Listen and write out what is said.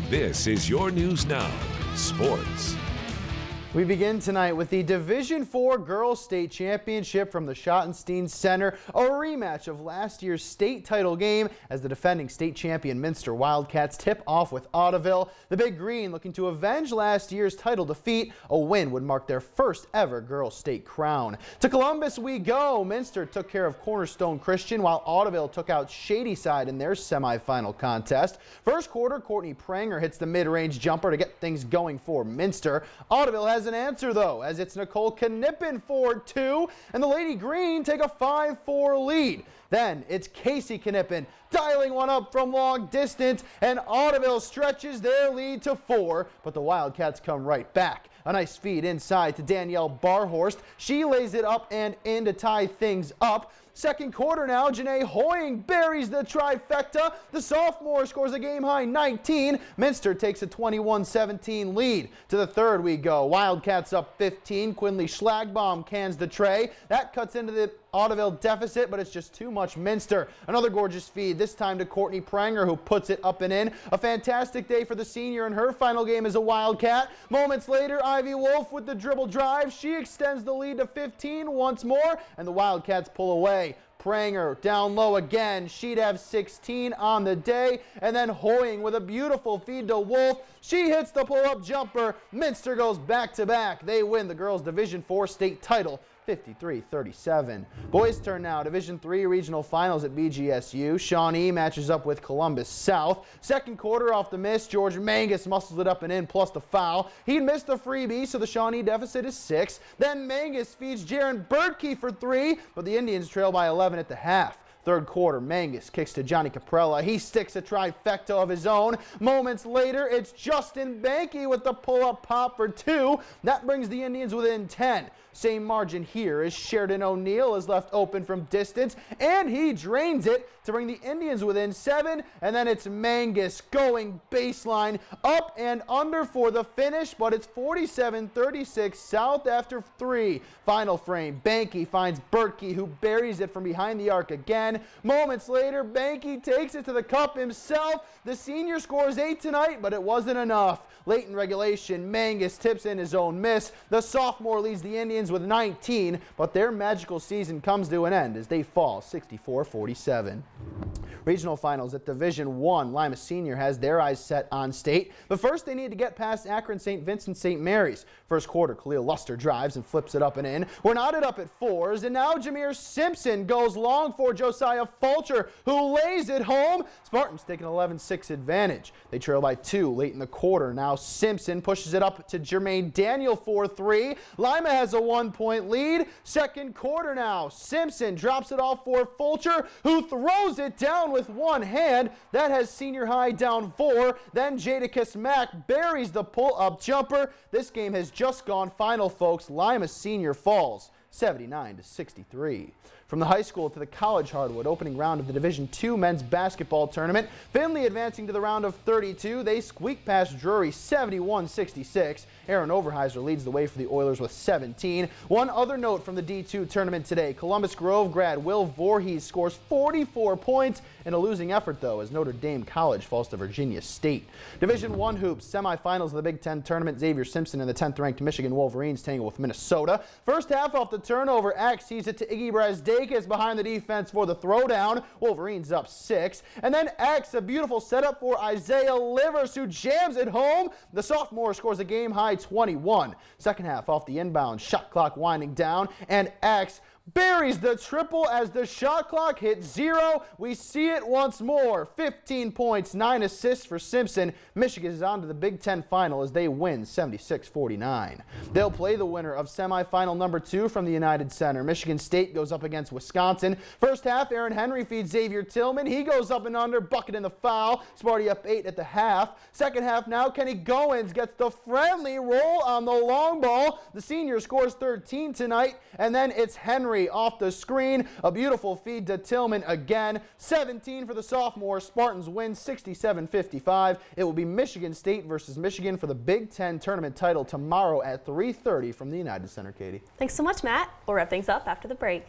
This is your News Now, Sports. We begin tonight with the Division IV Girls State Championship from the Schottenstein Center, a rematch of last year's state title game as the defending state champion Minster Wildcats tip off with Ottoville. The Big Green looking to avenge last year's title defeat. A win would mark their first ever girls state crown. To Columbus we go. Minster took care of Cornerstone Christian while Ottoville took out Shadyside in their semifinal contest. First quarter, Courtney Pranger hits the mid-range jumper to get things going for Minster. Ottoville has an answer though, as it's Nicole Knippen for two, and the Lady Green take a 5-4 lead. Then it's Casey Knippen dialing one up from long distance, and Ottoville stretches their lead to 4, but the Wildcats come right back. A nice feed inside to Danielle Barhorst. She lays it up and in to tie things up. Second quarter now, Janae Hoying buries the trifecta. The sophomore scores a game-high 19. Minster takes a 21-17 lead. To the third we go. Wildcats up 15. Quinley Schlagbaum cans the tray. That cuts into the Ottoville deficit, but it's just too much Minster. Another gorgeous feed, this time to Courtney Pranger, who puts it up and in. A fantastic day for the senior in her final game as a Wildcat. Moments later, Ivy Wolf with the dribble drive. She extends the lead to 15 once more, and the Wildcats pull away. Pranger down low again. She'd have 16 on the day. And then Hoying with a beautiful feed to Wolf. She hits the pull-up jumper. Minster goes back-to-back. They win the girls' Division IV state title 53-37. Boys turn now. Division III regional finals at BGSU. Shawnee matches up with Columbus South. Second quarter off the miss. George Mangus muscles it up and in plus the foul. He'd missed the freebie, so the Shawnee deficit is 6. Then Mangus feeds Jaron Bertkey for 3, but the Indians trail by 11 at the half. Third quarter, Mangus kicks to Johnny Caprella. He sticks a trifecta of his own. Moments later, it's Justin Banky with the pull-up pop for 2. That brings the Indians within 10. Same margin here as Sheridan O'Neill is left open from distance, and he drains it to bring the Indians within 7. And then it's Mangus going baseline up and under for the finish, but it's 47-36 South after 3. Final frame, Banky finds Bertkey, who buries it from behind the arc again. Moments later, Banky takes it to the cup himself. The senior scores 8 tonight, but it wasn't enough. Late in regulation, Mangus tips in his own miss. The sophomore leads the Indians with 19, but their magical season comes to an end as they fall 64-47. Regional finals at Division I. Lima Senior has their eyes set on state, but first they need to get past Akron St. Vincent St. Mary's. First quarter, Khalil Luster drives and flips it up and in. We're knotted up at 4s, and now Jameer Simpson goes long for Josiah Fulcher, who lays it home. Spartans take an 11-6 advantage. They trail by 2 late in the quarter. Now Simpson pushes it up to Jermaine Daniel for 3. Lima has a 1-point lead. Second quarter now. Simpson drops it off for Fulcher, who throws it down with one hand. That has senior high down 4. Then Jadakiss Mack buries the pull-up jumper. This game has just gone final, folks. Lima Senior falls 79-63. From the high school to the college hardwood, opening round of the Division II men's basketball tournament. Finley advancing to the round of 32. They squeak past Drury 71-66. Aaron Overheiser leads the way for the Oilers with 17. One other note from the D2 tournament today. Columbus Grove grad Will Voorhees scores 44 points in a losing effort, though, as Notre Dame College falls to Virginia State. Division I hoops, semifinals of the Big Ten tournament. Xavier Simpson and the 10th-ranked Michigan Wolverines tangle with Minnesota. First half off the turnover, Axe sees it to Iggy Brazdeikis behind the defense for the throwdown. Wolverines up 6. And then Axe, a beautiful setup for Isaiah Livers, who jams it home. The sophomore scores a game-high 21. Second half off the inbound, shot clock winding down, and Axe buries the triple as the shot clock hits 0. We see it once more. 15 points, 9 assists for Simpson. Michigan is on to the Big Ten final as they win 76-49. They'll play the winner of semifinal number 2 from the United Center. Michigan State goes up against Wisconsin. First half, Aaron Henry feeds Xavier Tillman. He goes up and under, bucket in the foul. Sparty up 8 at the half. Second half now, Kenny Goins gets the friendly roll on the long ball. The senior scores 13 tonight, and then it's Henry off the screen. A beautiful feed to Tillman again. 17 for the sophomore. Spartans win 67-55. It will be Michigan State versus Michigan for the Big Ten tournament title tomorrow at 3:30 from the United Center. Katie. Thanks so much, Matt. We'll wrap things up after the break.